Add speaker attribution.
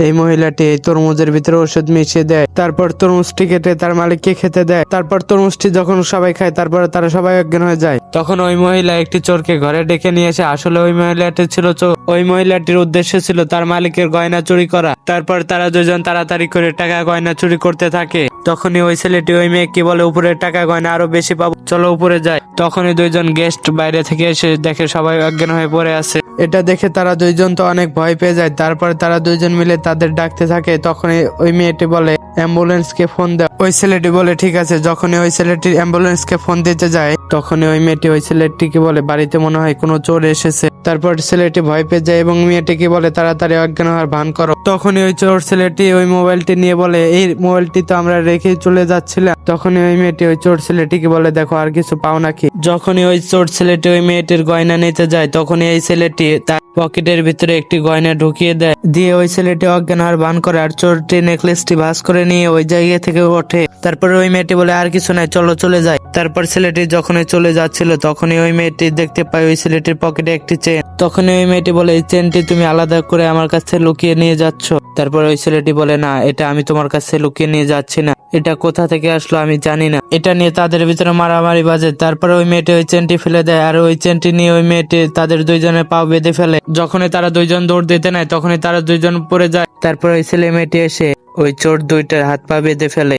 Speaker 1: এই মহিলাটি এই তরমুজের ভিতরে ওষুধ মিশিয়ে দেয়, তারপর তরমুজটি কেটে তার মালিককে খেতে দেয়। তারপর তরমুজটি যখন সবাই খায় তারপরে তারা সবাই অজ্ঞান হয়ে যায়। তখন ওই মহিলা একটি চোরকে ঘরে ডেকে নিয়ে এসে, আসলে ওই মহিলাটি ছিল চোর। ওই মহিলাটির উদ্দেশ্য ছিল তার মালিকের গয়না চুরি করা। তারপর তারা দুজন তাড়াতাড়ি করে টাকা গয়না চুরি করতে থাকে। তখনই ওই ছেলেটি ওই মেয়েকে বলে, উপরের টাকা গয়না আরো বেশি পাবো, চলো উপরে যাই। তখনই দুইজন গেস্ট বাইরে থেকে এসে দেখে সবাই অজ্ঞান হয়ে পড়ে আছে। এটা দেখে তারা দুইজন তো অনেক ভয় পেয়ে যায়। তারপর তারা দুইজন মিলে তাদের ডাকতে থাকে। তখনই ওই মেয়েটি বলে, অ্যাম্বুলেন্সকে ফোন দাও। ওই ছেলেটি বলে ঠিক আছে। যখনই ওই ছেলেটি অ্যাম্বুলেন্সকে ফোন দিতে যায় তখনই ওই মেয়েটি ওই ছেলেটিকে বলে, বাড়িতে মনে হয় কোনো চোর এসেছে। তারপর ছেলেটি ভয় পেয়ে যায় এবং মেয়েটিকে বলে, তাড়াতাড়ি অজ্ঞান হওয়ার ভান করো। তখনই ওই চোর ছেলেটি ওই মোবাইলটি নিয়ে বলে, এই মোবাইলটি তো আমরা রেখেই চলে যাচ্ছিলাম। তখনই ওই মেয়েটি ওই চোর ছেলেটিকে বলে, দেখো আর কিছু পাও নাকি। যখনই ওই চোর ছেলেটি ওই মেয়েটির গয়না নিতে যায় তখনই এই ছেলেটি তার পকেটের ভিতরে একটি গয়না ঢুকিয়ে দেয়, দিয়ে ওই ছেলেটি অজ্ঞান হওয়ার ভান করে আর চোরটি নেকলেসটি ভাঁজ করে নিয়ে ওই জায়গা থেকে ওঠে। তারপরে ওই মেয়েটি বলে, আর কিছু নাই, চলো চলে যাই। তারপর ছেলেটি যখনই চলে যাচ্ছিল তখনই ওই মেয়েটি দেখতে পায় ওই ছেলেটির পকেটে একটি চেন। তখনই ওই মেয়েটি বলে, এই চেনটি তুমি আলাদা করে আমার কাছে লুকিয়ে নিয়ে যাচ্ছ। তারপর ওই ছেলেটি বলে, না, এটা আমি তোমার কাছে লুকিয়ে নিয়ে যাচ্ছি না, এটা কোথা থেকে আসলো আমি জানি না। এটা নিয়ে তাদের ভিতরে মারামারি বাজে। তারপরে ওই মেয়েটি ওই চেনটি ফেলে দেয় আর ওই চেনটি নিয়ে ওই মেয়েটি তাদের দুইজনের পা বেঁধে ফেলে। যখনই তারা দুইজন দৌড় দিতে নেয় তখনই তারা দুইজন পড়ে যায়। তারপর ওই ছেলে মেয়েটি এসে ওই চোর দুইটার হাত পা বেঁধে ফেলে।